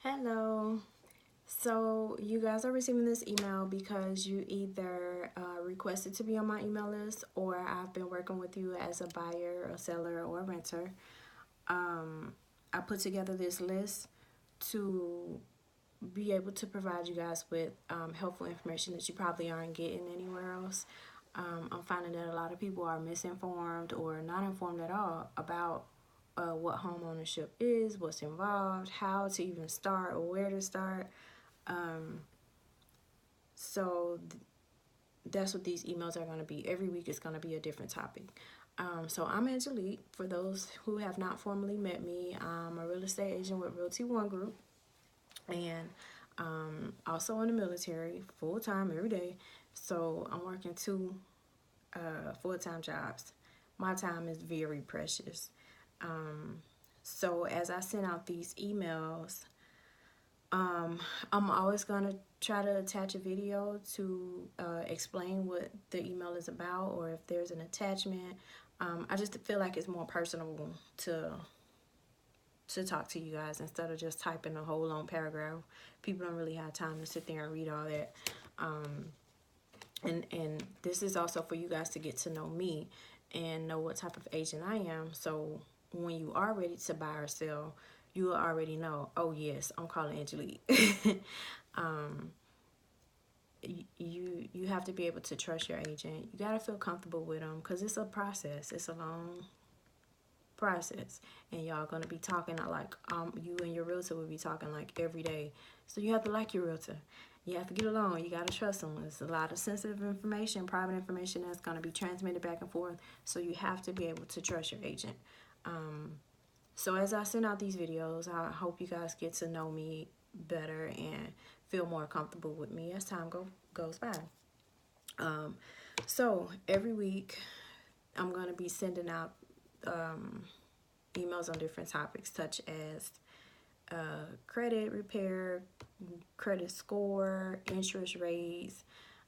Hello. So you guys are receiving this email because you either requested to be on my email list, or I've been working with you as a buyer, a seller, or a renter. I put together this list to be able to provide you guys with helpful information that you probably aren't getting anywhere else. I'm finding that a lot of people are misinformed or not informed at all about what home ownership is, what's involved, how to even start, or where to start. Um, so that's what these emails are going to be. Every week it's going to be a different topic. So I'm Angelique. For those who have not formally met me, I'm a real estate agent with Realty One Group, and also in the military, full time every day. So I'm working two full-time jobs. My time is very precious. So as I send out these emails, I'm always gonna try to attach a video to explain what the email is about, or if there's an attachment. I just feel like it's more personable to talk to you guys instead of just typing a whole long paragraph. People don't really have time to sit there and read all that. And this is also for you guys to get to know me and know what type of agent I am. So when you are ready to buy or sell, you will already know, oh yes, I'm calling Angelique. You have to be able to trust your agent. You got to feel comfortable with them, because it's a process. It's a long process, and y'all gonna be talking like you and your realtor will be talking like every day. So you have to like your realtor. You have to get along. You gotta trust them. There's a lot of sensitive information, private information that's gonna be transmitted back and forth. So you have to be able to trust your agent. So as I send out these videos, I hope you guys get to know me better and feel more comfortable with me as time goes by. So every week I'm going to be sending out emails on different topics, such as credit repair, credit score, interest rates.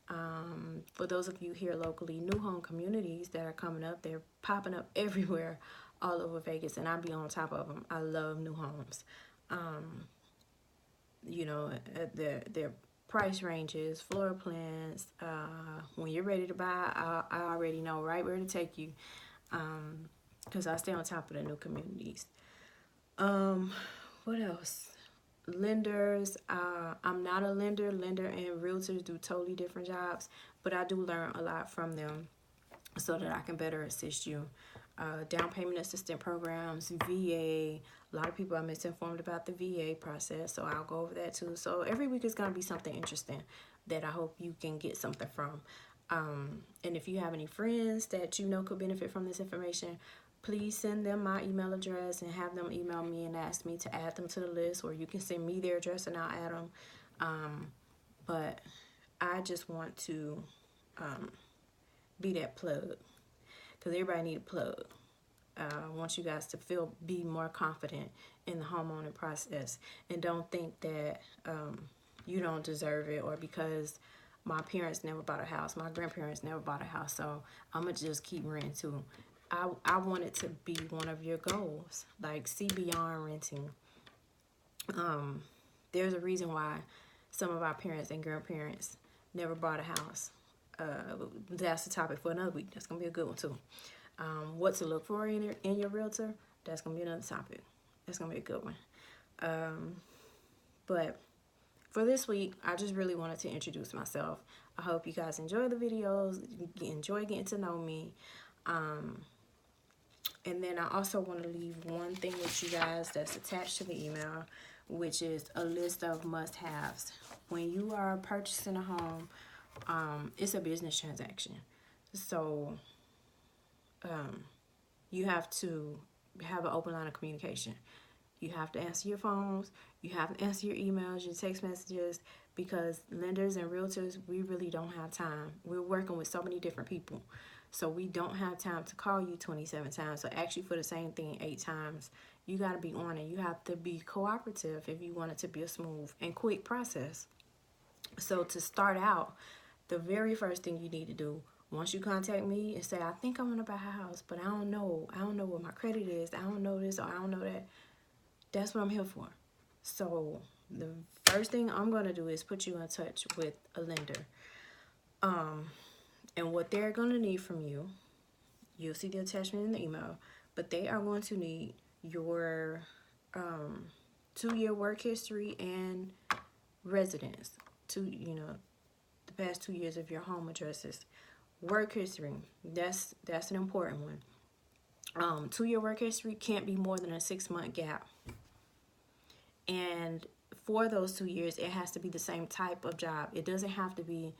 For those of you here locally, new home communities that are coming up, they're popping up everywhere all over Vegas, and I'll be on top of them. I love new homes. You know, their price ranges, floor plans. When you're ready to buy, I already know right where to take you, because I stay on top of the new communities. What else? Lenders. I'm not a lender. Lender and realtors do totally different jobs, but I do learn a lot from them so that I can better assist you. Down payment assistance programs, VA. A lot of people are misinformed about the VA process, so I'll go over that too. So every week is going to be something interesting that I hope you can get something from. And if you have any friends that you know could benefit from this information, please send them my email address and have them email me and ask me to add them to the list, or you can send me their address and I'll add them. But I just want to be that plug, because everybody need a plug. I want you guys to be more confident in the homeowner process, and don't think that you don't deserve it, or because my parents never bought a house, my grandparents never bought a house, so I'm gonna just keep renting too. I want it to be one of your goals, like see beyond renting. There's a reason why some of our parents and grandparents never bought a house. That's the topic for another week. That's gonna be a good one too. What to look for in your realtor, that's gonna be another topic. That's gonna be a good one. But for this week, I just really wanted to introduce myself. I hope you guys enjoy the videos, enjoy getting to know me. And then I also want to leave one thing with you guys that's attached to the email, which is a list of must-haves. When you are purchasing a home, it's a business transaction. So you have to have an open line of communication. You have to answer your phones. You have to answer your emails, your text messages, because lenders and realtors, we really don't have time. We're working with so many different people. So we don't have time to call you 27 times. So actually for the same thing 8 times. You got to be on it. You have to be cooperative if you want it to be a smooth and quick process. So to start out, the very first thing you need to do, once you contact me and say, I think I want to buy a house, but I don't know what my credit is, I don't know this or I don't know that, that's what I'm here for. So the first thing I'm going to do is put you in touch with a lender. And what they're going to need from you, you'll see the attachment in the email, but they are going to need your 2-year work history and residence, the past 2 years of your home addresses. Work history, that's an important one. 2-year work history can't be more than a 6-month gap. And for those 2 years, it has to be the same type of job. It doesn't have to be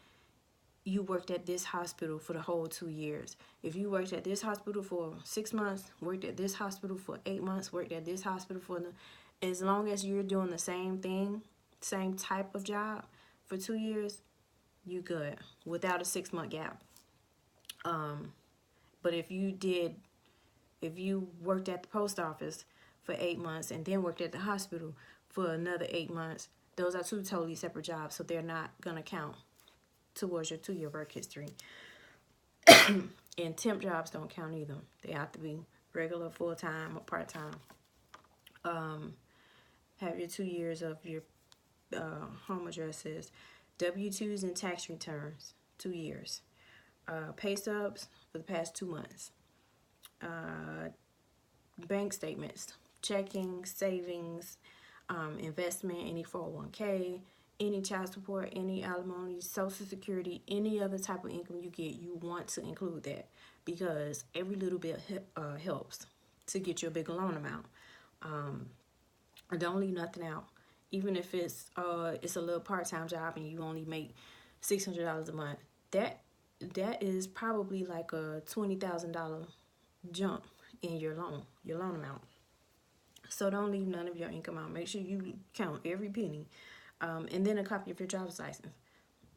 you worked at this hospital for the whole 2 years. If you worked at this hospital for 6 months, worked at this hospital for 8 months, worked at this hospital as long as you're doing the same thing, same type of job for 2 years, you good without a 6-month gap. But if you worked at the post office for 8 months and then worked at the hospital for another 8 months, those are 2 totally separate jobs, so they're not gonna count towards your 2-year work history. And temp jobs don't count either. They have to be regular, full-time, or part-time. Have your 2 years of your home addresses, W-2s and tax returns, 2 years. Pay stubs for the past 2 months. Bank statements, checking, savings, investment, any 401k, any child support, any alimony, Social Security, any other type of income you get, you want to include that because every little bit helps to get you a bigger loan amount. Don't leave nothing out. Even if it's a little part-time job and you only make $600 a month, that is probably like a $20,000 jump in your loan amount. So don't leave none of your income out. Make sure you count every penny. And then a copy of your driver's license.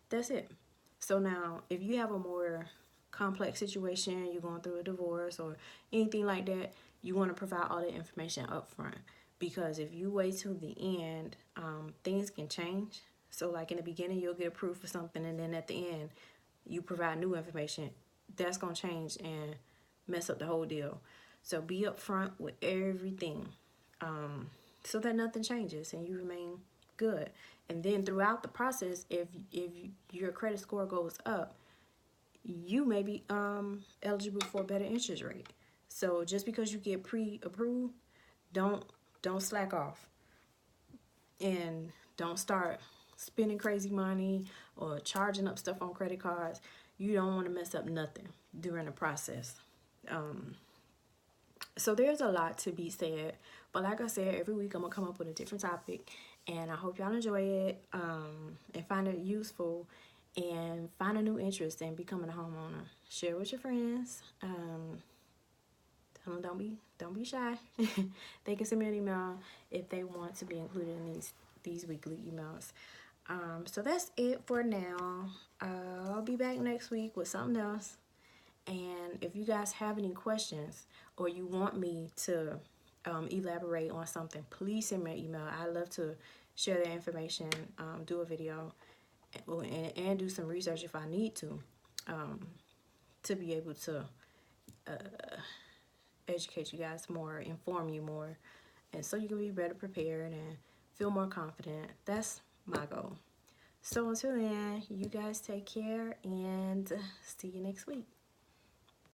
That's it. So now, if you have a more complex situation, you're going through a divorce or anything like that, you want to provide all that information up front. Because if you wait till the end, things can change. So like in the beginning, you'll get approved for something, and then at the end, you provide new information. That's going to change and mess up the whole deal. So be upfront with everything, so that nothing changes and you remain good. And then throughout the process, if your credit score goes up, you may be eligible for a better interest rate. So just because you get pre-approved, don't slack off and don't start spending crazy money or charging up stuff on credit cards. You don't want to mess up nothing during the process. So there's a lot to be said, but like I said, every week I'm gonna come up with a different topic, and I hope y'all enjoy it and find it useful and find a new interest in becoming a homeowner. Share with your friends. Tell them don't be shy. They can send me an email if they want to be included in these weekly emails. So that's it for now. I'll be back next week with something else. And if you guys have any questions or you want me to elaborate on something, please send me an email. I'd love to share that information, do a video, and do some research if I need to be able to educate you guys more, inform you more, and so you can be better prepared and feel more confident. That's my goal. So until then, you guys take care and see you next week.